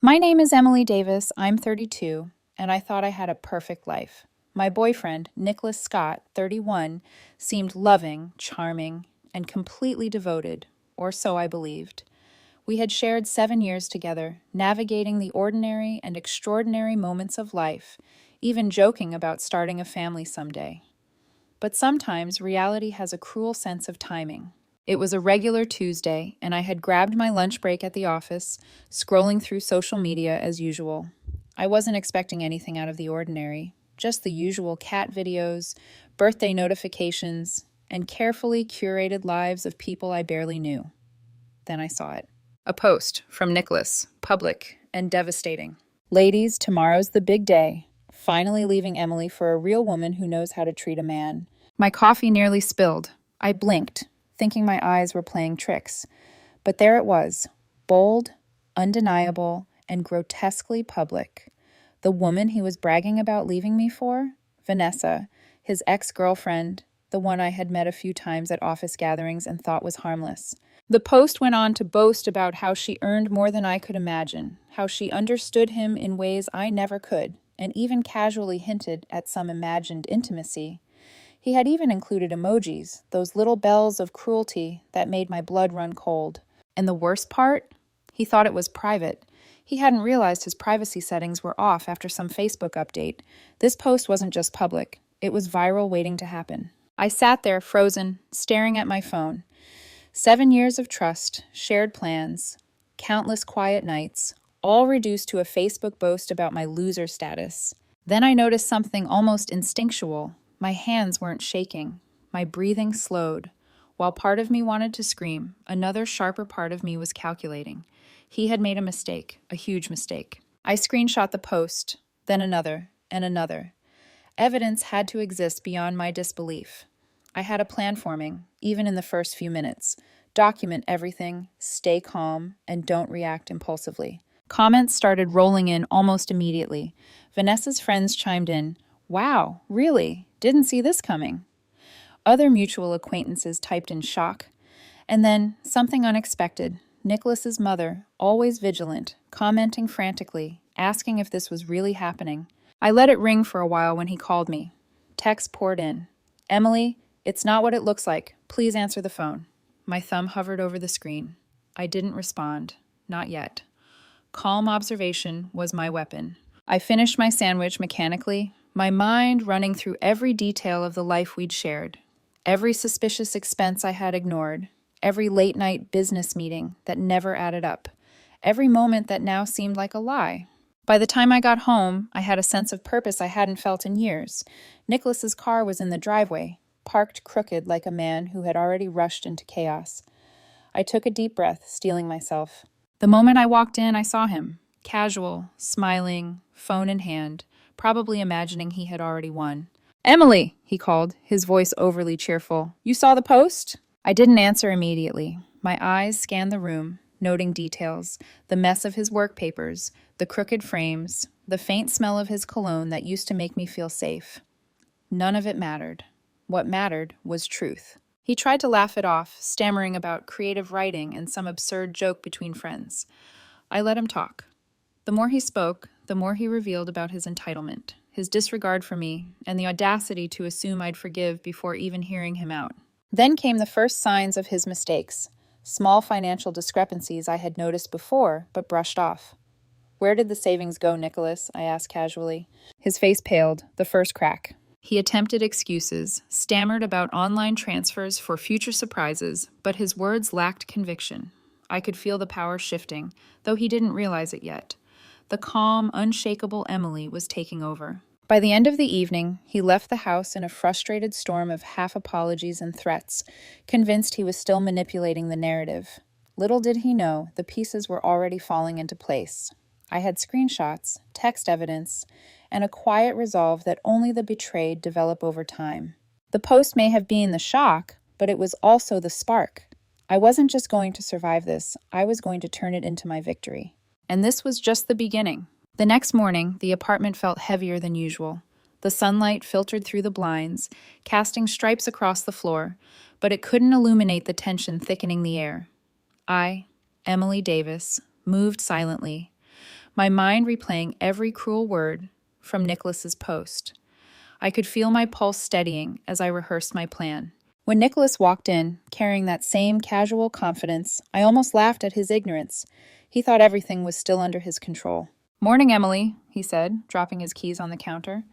My name is Emily Davis. I'm 32, and I thought I had a perfect life. My boyfriend, Nicholas Scott, 31, seemed loving, charming, and completely devoted, or so I believed. We had shared 7 years together, navigating the ordinary and extraordinary moments of life, even joking about starting a family someday. But sometimes reality has a cruel sense of timing. It was a regular Tuesday, and I had grabbed my lunch break at the office, scrolling through social media as usual. I wasn't expecting anything out of the ordinary, just the usual cat videos, birthday notifications, and carefully curated lives of people I barely knew. Then I saw it. A post from Nicholas, public and devastating. Ladies, tomorrow's the big day. Finally leaving Emily for a real woman who knows how to treat a man. My coffee nearly spilled. I blinked, thinking my eyes were playing tricks. But there it was, bold, undeniable, and grotesquely public. The woman he was bragging about leaving me for? Vanessa, his ex-girlfriend, the one I had met a few times at office gatherings and thought was harmless. The post went on to boast about how she earned more than I could imagine, how she understood him in ways I never could, and even casually hinted at some imagined intimacy. He had even included emojis, those little bells of cruelty that made my blood run cold. And the worst part? He thought it was private. He hadn't realized his privacy settings were off after some Facebook update. This post wasn't just public. It was viral waiting to happen. I sat there, frozen, staring at my phone. 7 years of trust, shared plans, countless quiet nights, all reduced to a Facebook boast about my loser status. Then I noticed something almost instinctual. My hands weren't shaking. My breathing slowed. While part of me wanted to scream, another sharper part of me was calculating. He had made a mistake, a huge mistake. I screenshot the post, then another, and another. Evidence had to exist beyond my disbelief. I had a plan forming, even in the first few minutes. Document everything, stay calm, and don't react impulsively. Comments started rolling in almost immediately. Vanessa's friends chimed in, "Wow, really? Didn't see this coming." Other mutual acquaintances typed in shock. And then, something unexpected. Nicholas's mother, always vigilant, commenting frantically, asking if this was really happening. I let it ring for a while when he called me. Text poured in. "Emily, it's not what it looks like. Please answer the phone." My thumb hovered over the screen. I didn't respond. Not yet. Calm observation was my weapon. I finished my sandwich mechanically, my mind running through every detail of the life we'd shared, every suspicious expense I had ignored, every late-night business meeting that never added up, every moment that now seemed like a lie. By the time I got home, I had a sense of purpose I hadn't felt in years. Nicholas's car was in the driveway, parked crooked like a man who had already rushed into chaos. I took a deep breath, steeling myself. The moment I walked in, I saw him, casual, smiling, phone in hand, probably imagining he had already won. "Emily," he called, his voice overly cheerful. "You saw the post?" I didn't answer immediately. My eyes scanned the room, noting details, the mess of his work papers, the crooked frames, the faint smell of his cologne that used to make me feel safe. None of it mattered. What mattered was truth. He tried to laugh it off, stammering about creative writing and some absurd joke between friends. I let him talk. The more he spoke, the more he revealed about his entitlement, his disregard for me, and the audacity to assume I'd forgive before even hearing him out. Then came the first signs of his mistakes, small financial discrepancies I had noticed before but brushed off. "Where did the savings go, Nicholas?" I asked casually. His face paled, the first crack. He attempted excuses, stammered about online transfers for future surprises, but his words lacked conviction. I could feel the power shifting, though he didn't realize it yet. The calm, unshakable Emily was taking over. By the end of the evening, he left the house in a frustrated storm of half apologies and threats, convinced he was still manipulating the narrative. Little did he know, the pieces were already falling into place. I had screenshots, text evidence, and a quiet resolve that only the betrayed develop over time. The post may have been the shock, but it was also the spark. I wasn't just going to survive this, I was going to turn it into my victory. And this was just the beginning. The next morning, the apartment felt heavier than usual. The sunlight filtered through the blinds, casting stripes across the floor, but it couldn't illuminate the tension thickening the air. I, Emily Davis, moved silently. my mind replaying every cruel word from Nicholas's post. I could feel my pulse steadying as I rehearsed my plan. When Nicholas walked in, carrying that same casual confidence, I almost laughed at his ignorance. He thought everything was still under his control. "Morning, Emily," he said, dropping his keys on the counter.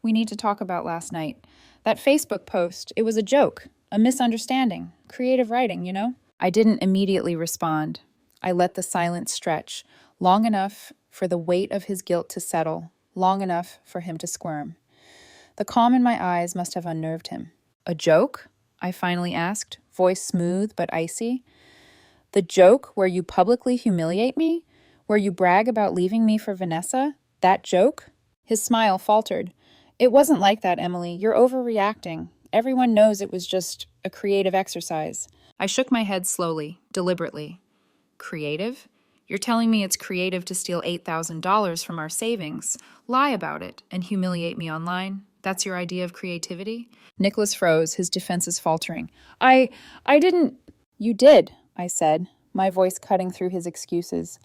"We need to talk about last night. That Facebook post, it was a joke, a misunderstanding, creative writing, you know?" I didn't immediately respond. I let the silence stretch, long enough for the weight of his guilt to settle, long enough for him to squirm. The calm in my eyes must have unnerved him. "A joke?" I finally asked, voice smooth but icy. "The joke where you publicly humiliate me? Where you brag about leaving me for Vanessa? That joke?" His smile faltered. "It wasn't like that, Emily. You're overreacting. Everyone knows it was just a creative exercise." I shook my head slowly, deliberately. "Creative? You're telling me it's creative to steal $8,000 from our savings, lie about it, and humiliate me online? That's your idea of creativity?" Nicholas froze, his defenses faltering. I didn't." "You did," I said, my voice cutting through his excuses.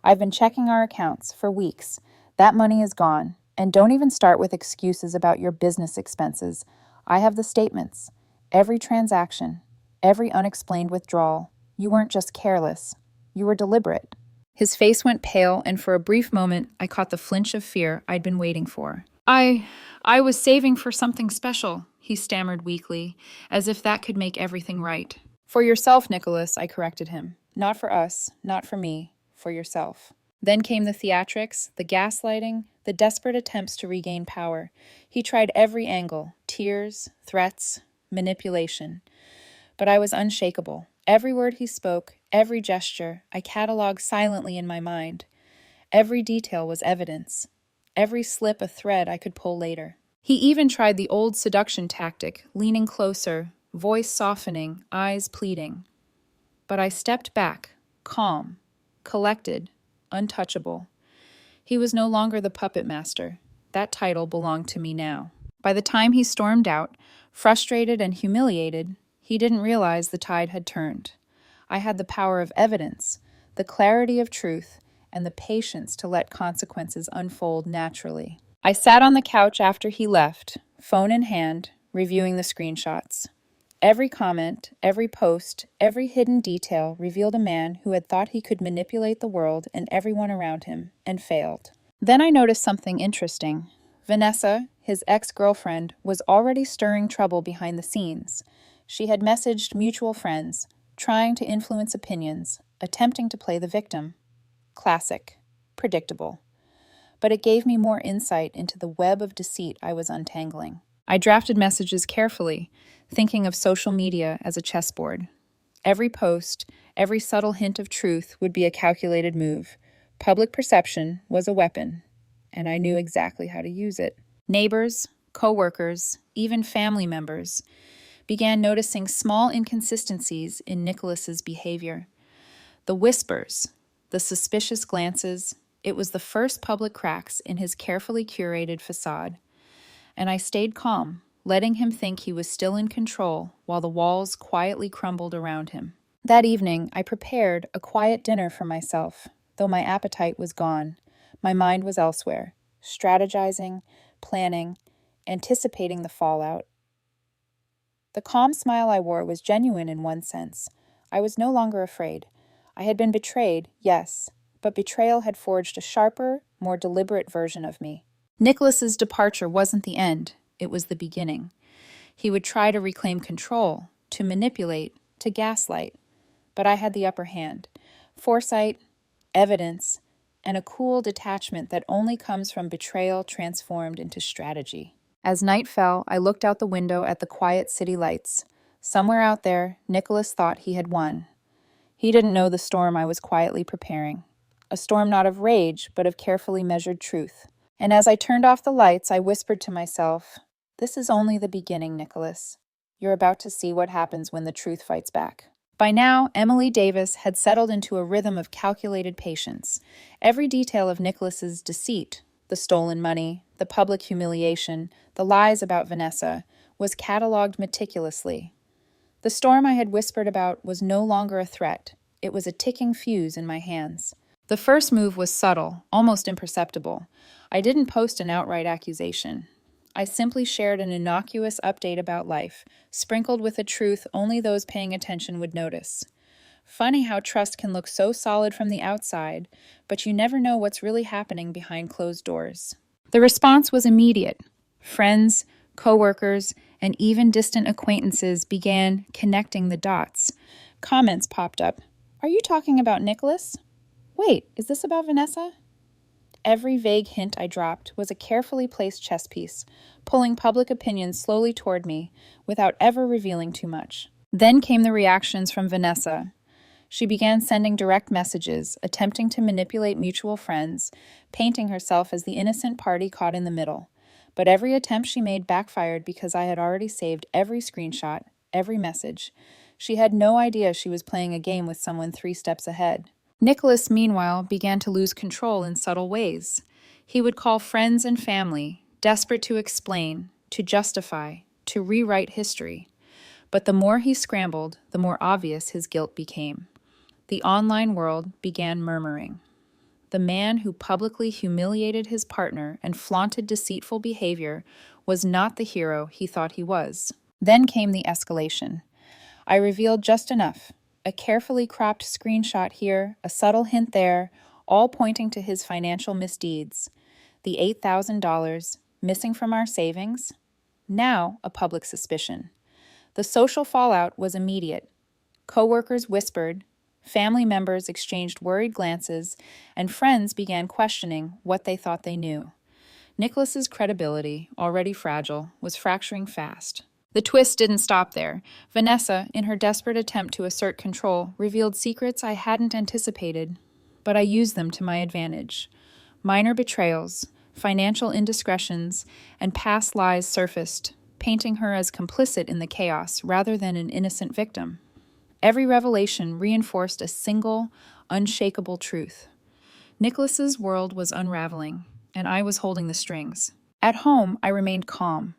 "I've been checking our accounts for weeks. That money is gone. And don't even start with excuses about your business expenses. I have the statements. Every transaction. Every unexplained withdrawal. You weren't just careless. You were deliberate." His face went pale, and for a brief moment, I caught the flinch of fear I'd been waiting for. I was saving for something special," he stammered weakly, as if that could make everything right. "For yourself, Nicholas," I corrected him. "Not for us, not for me, for yourself." Then came the theatrics, the gaslighting, the desperate attempts to regain power. He tried every angle, tears, threats, manipulation. But I was unshakable. Every word he spoke, every gesture, I catalogued silently in my mind. Every detail was evidence. Every slip a thread I could pull later. He even tried the old seduction tactic, leaning closer, voice softening, eyes pleading. But I stepped back, calm, collected, untouchable. He was no longer the puppet master. That title belonged to me now. By the time he stormed out, frustrated and humiliated, he didn't realize the tide had turned. I had the power of evidence, the clarity of truth, and the patience to let consequences unfold naturally. I sat on the couch after he left, phone in hand, reviewing the screenshots. Every comment, every post, every hidden detail revealed a man who had thought he could manipulate the world and everyone around him, and failed. Then I noticed something interesting. Vanessa, his ex-girlfriend, was already stirring trouble behind the scenes. She had messaged mutual friends, trying to influence opinions, attempting to play the victim. Classic. Predictable. But it gave me more insight into the web of deceit I was untangling. I drafted messages carefully, thinking of social media as a chessboard. Every post, every subtle hint of truth would be a calculated move. Public perception was a weapon, and I knew exactly how to use it. Neighbors, co-workers, even family members began noticing small inconsistencies in Nicholas's behavior. The whispers, the suspicious glances, it was the first public cracks in his carefully curated facade. And I stayed calm, letting him think he was still in control while the walls quietly crumbled around him. That evening, I prepared a quiet dinner for myself, though my appetite was gone. My mind was elsewhere, strategizing, planning, anticipating the fallout. The calm smile I wore was genuine in one sense. I was no longer afraid. I had been betrayed, yes, but betrayal had forged a sharper, more deliberate version of me. Nicholas's departure wasn't the end, it was the beginning. He would try to reclaim control, to manipulate, to gaslight. But I had the upper hand. Foresight, evidence, and a cool detachment that only comes from betrayal transformed into strategy. As night fell, I looked out the window at the quiet city lights. Somewhere out there, Nicholas thought he had won. He didn't know the storm I was quietly preparing. A storm not of rage, but of carefully measured truth. And as I turned off the lights, I whispered to myself, "This is only the beginning, Nicholas. You're about to see what happens when the truth fights back." By now, Emily Davis had settled into a rhythm of calculated patience. Every detail of Nicholas's deceit, the stolen money, the public humiliation, the lies about Vanessa, was cataloged meticulously. The storm I had whispered about was no longer a threat. It was a ticking fuse in my hands. The first move was subtle, almost imperceptible. I didn't post an outright accusation. I simply shared an innocuous update about life, sprinkled with a truth only those paying attention would notice. Funny how trust can look so solid from the outside, but you never know what's really happening behind closed doors. The response was immediate. Friends, coworkers, and even distant acquaintances began connecting the dots. Comments popped up. "Are you talking about Nicholas? Wait, is this about Vanessa?" Every vague hint I dropped was a carefully placed chess piece, pulling public opinion slowly toward me without ever revealing too much. Then came the reactions from Vanessa. She began sending direct messages, attempting to manipulate mutual friends, painting herself as the innocent party caught in the middle. But every attempt she made backfired because I had already saved every screenshot, every message. She had no idea she was playing a game with someone 3 steps ahead. Nicholas, meanwhile, began to lose control in subtle ways. He would call friends and family, desperate to explain, to justify, to rewrite history. But the more he scrambled, the more obvious his guilt became. The online world began murmuring. The man who publicly humiliated his partner and flaunted deceitful behavior was not the hero he thought he was. Then came the escalation. I revealed just enough. A carefully cropped screenshot here, a subtle hint there, all pointing to his financial misdeeds. The $8,000 missing from our savings? Now a public suspicion. The social fallout was immediate. Coworkers whispered, family members exchanged worried glances, and friends began questioning what they thought they knew. Nicholas's credibility, already fragile, was fracturing fast. The twist didn't stop there. Vanessa, in her desperate attempt to assert control, revealed secrets I hadn't anticipated, but I used them to my advantage. Minor betrayals, financial indiscretions, and past lies surfaced, painting her as complicit in the chaos rather than an innocent victim. Every revelation reinforced a single, unshakable truth. Nicholas's world was unraveling, and I was holding the strings. At home, I remained calm.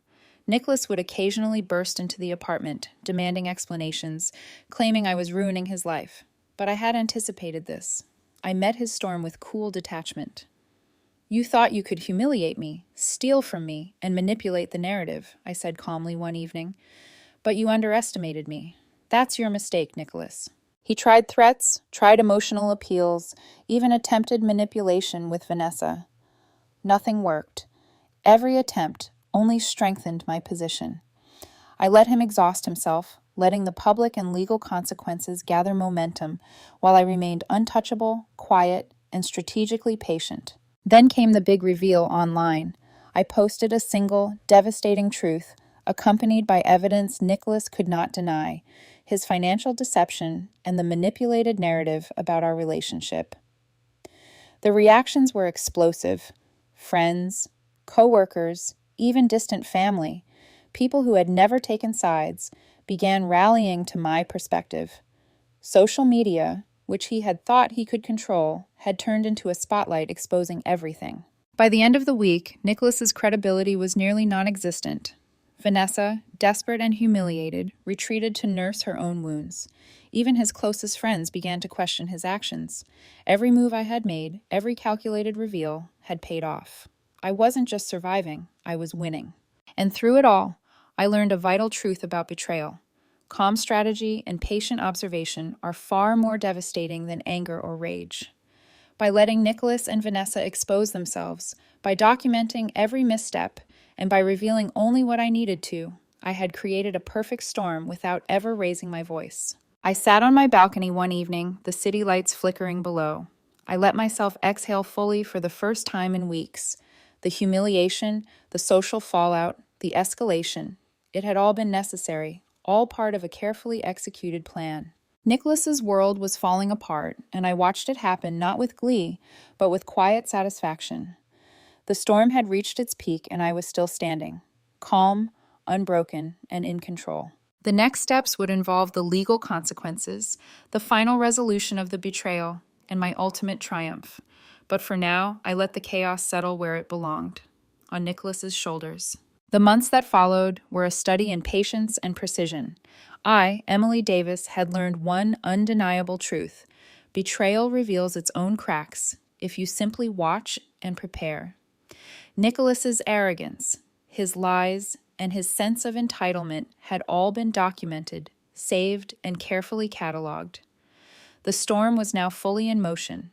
Nicholas would occasionally burst into the apartment, demanding explanations, claiming I was ruining his life. But I had anticipated this. I met his storm with cool detachment. "You thought you could humiliate me, steal from me, and manipulate the narrative," I said calmly one evening. "But you underestimated me. That's your mistake, Nicholas." He tried threats, tried emotional appeals, even attempted manipulation with Vanessa. Nothing worked. Every attempt only strengthened my position. I let him exhaust himself, letting the public and legal consequences gather momentum while I remained untouchable, quiet, and strategically patient. Then came the big reveal online. I posted a single, devastating truth, accompanied by evidence Nicholas could not deny, his financial deception and the manipulated narrative about our relationship. The reactions were explosive. Friends, coworkers, even distant family, people who had never taken sides, began rallying to my perspective. Social media, which he had thought he could control, had turned into a spotlight exposing everything. By the end of the week, Nicholas's credibility was nearly non-existent. Vanessa, desperate and humiliated, retreated to nurse her own wounds. Even his closest friends began to question his actions. Every move I had made, every calculated reveal, had paid off. I wasn't just surviving, I was winning. And through it all, I learned a vital truth about betrayal. Calm strategy and patient observation are far more devastating than anger or rage. By letting Nicholas and Vanessa expose themselves, by documenting every misstep, and by revealing only what I needed to, I had created a perfect storm without ever raising my voice. I sat on my balcony one evening, the city lights flickering below. I let myself exhale fully for the first time in weeks. The humiliation, the social fallout, the escalation, it had all been necessary, all part of a carefully executed plan. Nicholas's world was falling apart, and I watched it happen not with glee, but with quiet satisfaction. The storm had reached its peak, and I was still standing, calm, unbroken, and in control. The next steps would involve the legal consequences, the final resolution of the betrayal, and my ultimate triumph. But for now, I let the chaos settle where it belonged, on Nicholas's shoulders. The months that followed were a study in patience and precision. I, Emily Davis, had learned one undeniable truth. Betrayal reveals its own cracks if you simply watch and prepare. Nicholas's arrogance, his lies, and his sense of entitlement had all been documented, saved, and carefully cataloged. The storm was now fully in motion,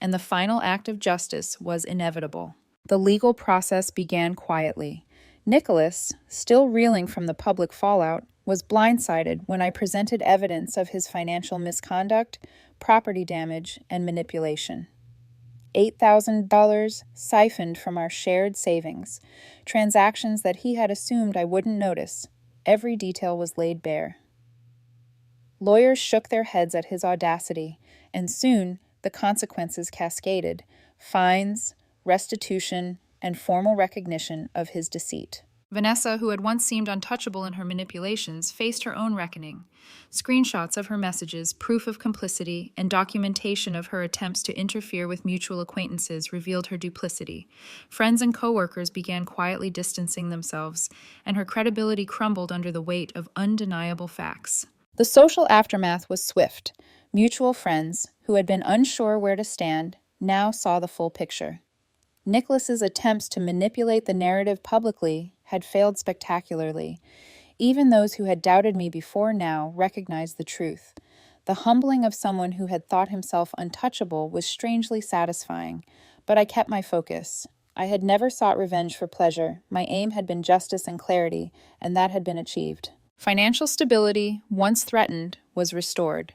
and the final act of justice was inevitable. The legal process began quietly. Nicholas, still reeling from the public fallout, was blindsided when I presented evidence of his financial misconduct, property damage, and manipulation. $8,000 siphoned from our shared savings, transactions that he had assumed I wouldn't notice. Every detail was laid bare. Lawyers shook their heads at his audacity, and soon the consequences cascaded: fines, restitution, and formal recognition of his deceit. Vanessa, who had once seemed untouchable in her manipulations, faced her own reckoning. Screenshots of her messages, proof of complicity, and documentation of her attempts to interfere with mutual acquaintances revealed her duplicity. Friends and coworkers began quietly distancing themselves, and her credibility crumbled under the weight of undeniable facts. The social aftermath was swift. Mutual friends, who had been unsure where to stand, now saw the full picture. Nicholas's attempts to manipulate the narrative publicly had failed spectacularly. Even those who had doubted me before now recognized the truth. The humbling of someone who had thought himself untouchable was strangely satisfying, but I kept my focus. I had never sought revenge for pleasure. My aim had been justice and clarity, and that had been achieved. Financial stability, once threatened, was restored.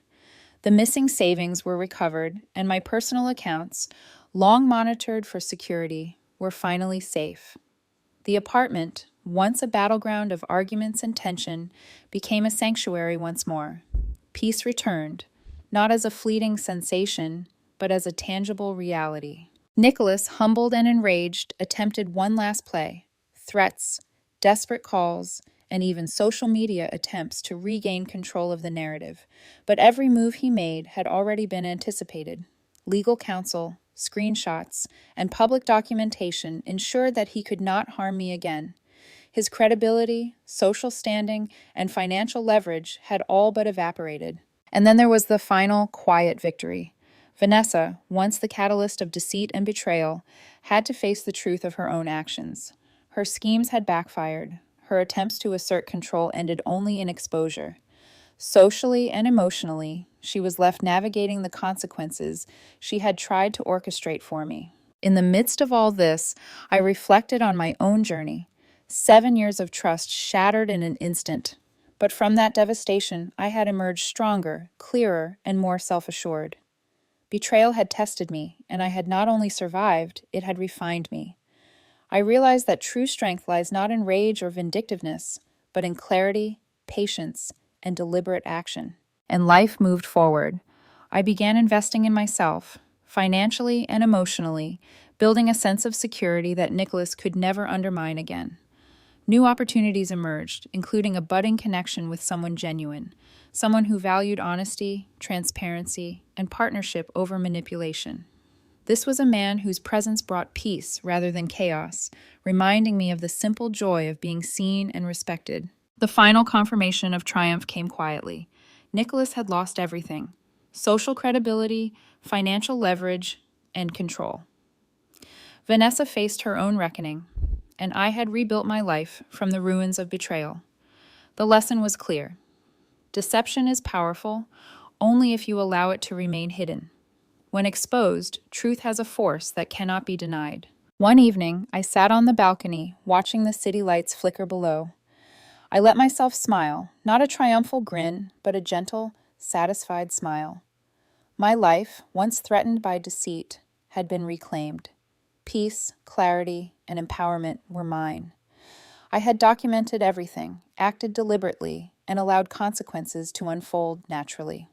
The missing savings were recovered, and my personal accounts, long monitored for security, were finally safe. The apartment, once a battleground of arguments and tension, became a sanctuary once more. Peace returned, not as a fleeting sensation, but as a tangible reality. Nicholas, humbled and enraged, attempted one last play: threats, desperate calls, and even social media attempts to regain control of the narrative. But every move he made had already been anticipated. Legal counsel, screenshots, and public documentation ensured that he could not harm me again. His credibility, social standing, and financial leverage had all but evaporated. And then there was the final, quiet victory. Vanessa, once the catalyst of deceit and betrayal, had to face the truth of her own actions. Her schemes had backfired. Her attempts to assert control ended only in exposure. Socially and emotionally, she was left navigating the consequences she had tried to orchestrate for me. In the midst of all this, I reflected on my own journey. 7 years of trust shattered in an instant. But from that devastation, I had emerged stronger, clearer, and more self-assured. Betrayal had tested me, and I had not only survived, it had refined me. I realized that true strength lies not in rage or vindictiveness, but in clarity, patience, and deliberate action. And life moved forward. I began investing in myself, financially and emotionally, building a sense of security that Nicholas could never undermine again. New opportunities emerged, including a budding connection with someone genuine, someone who valued honesty, transparency, and partnership over manipulation. This was a man whose presence brought peace rather than chaos, reminding me of the simple joy of being seen and respected. The final confirmation of triumph came quietly. Nicholas had lost everything: social credibility, financial leverage, and control. Vanessa faced her own reckoning, and I had rebuilt my life from the ruins of betrayal. The lesson was clear. Deception is powerful only if you allow it to remain hidden. When exposed, truth has a force that cannot be denied. One evening, I sat on the balcony, watching the city lights flicker below. I let myself smile, not a triumphal grin, but a gentle, satisfied smile. My life, once threatened by deceit, had been reclaimed. Peace, clarity, and empowerment were mine. I had documented everything, acted deliberately, and allowed consequences to unfold naturally.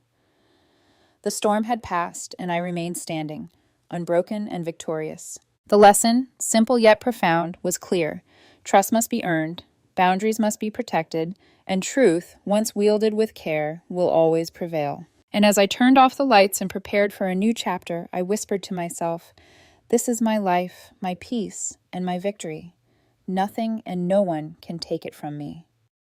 The storm had passed, and I remained standing, unbroken and victorious. The lesson, simple yet profound, was clear. Trust must be earned, boundaries must be protected, and truth, once wielded with care, will always prevail. And as I turned off the lights and prepared for a new chapter, I whispered to myself, "This is my life, my peace, and my victory. Nothing and no one can take it from me."